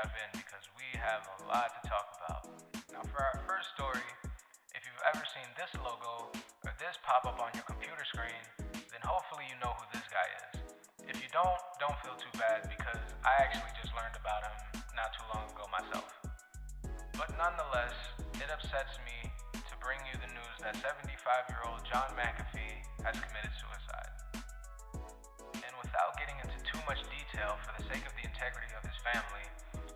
strap in because we have a lot to talk about. Now, for our first story, if you've ever seen this logo or this pop up on your computer screen, then hopefully you know who this guy is. If you don't feel too bad because I actually just learned about him not too long ago myself. But nonetheless, it upsets me to bring you the news that 75-year-old John McAfee has committed suicide. And without getting into too much detail for the sake of the integrity of his family,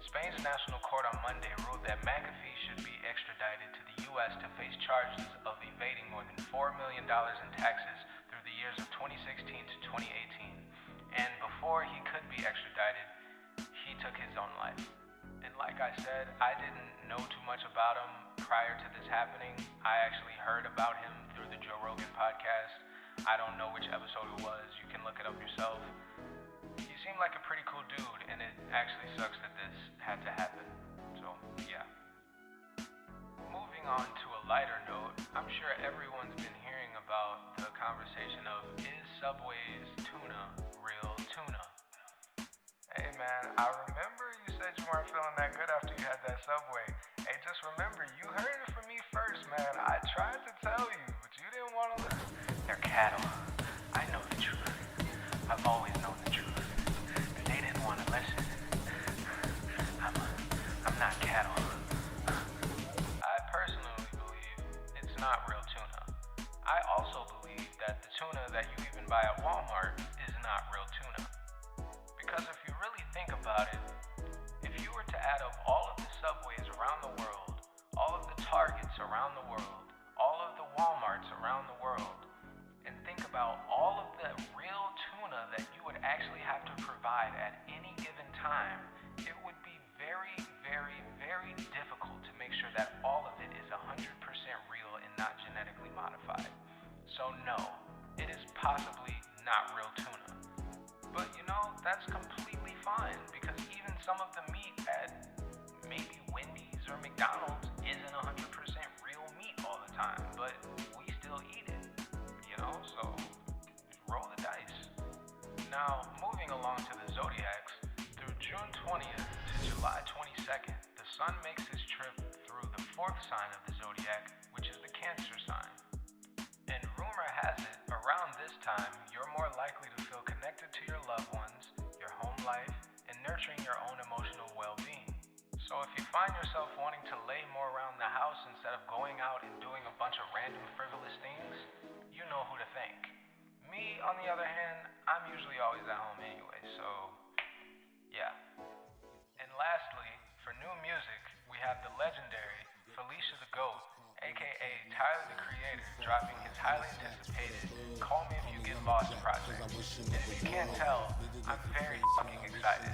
Spain's National Court on Monday ruled that McAfee should be extradited to the U.S. to face charges of evading more than $4 million in taxes through the years of 2016 to 2018. And before he could be extradited, he took his own life. And like I said, I didn't know too much about him prior to this happening. I actually heard about him through the Joe Rogan podcast. I don't know which episode it was. You can look it up yourself. He seemed like a pretty cool dude, and it actually sucks that this had to happen. So, yeah. Moving on to a lighter note, I'm sure everyone's been hearing about the conversation of, is Subway's tuna real tuna? Hey man, I remember you said you weren't feeling that good after you had that Subway. Hey, just remember, you heard it from me first, man. I tried to tell you, but you didn't want to listen. They're cattle. I know the truth. I've always known the truth. And they didn't want to listen. I'm not cattle. I personally believe it's not real tuna. I also believe that the tuna that you even buy at Walmart is not real tuna. Because if you really think about it, if you were to add up all of the Subways around the world, all of the Targets around the world, all of the Walmarts around the world, and think about all of the real tuna that you would actually have to provide at any given time, it would be very, very, very difficult to make sure that all of it is 100% real and not genetically modified. So no, it is possibly not real tuna. But you know, that's completely fine because even some of the meat at maybe Wendy's or McDonald's isn't 100% real meat all the time, but we still eat it, you know, so roll the dice. Now, moving along to the zodiacs, through June 20th to July 22nd, the sun makes his trip through the fourth sign of the zodiac, which is the Cancer sign. And rumor has it, around this time, you're more likely to feel connected to your loved ones, your home life, and nurturing your own emotional well-being. So if you find yourself wanting to lay more around the house instead of going out and doing a bunch of random frivolous things, you know who to thank. Me, on the other hand, I'm usually always at home anyway, so yeah. And lastly, for new music, we have the legendary Felicia the Goat, aka Tyler the Creator, dropping his highly anticipated Call Me If You Get Lost project. And if you can't tell, I'm very fucking excited.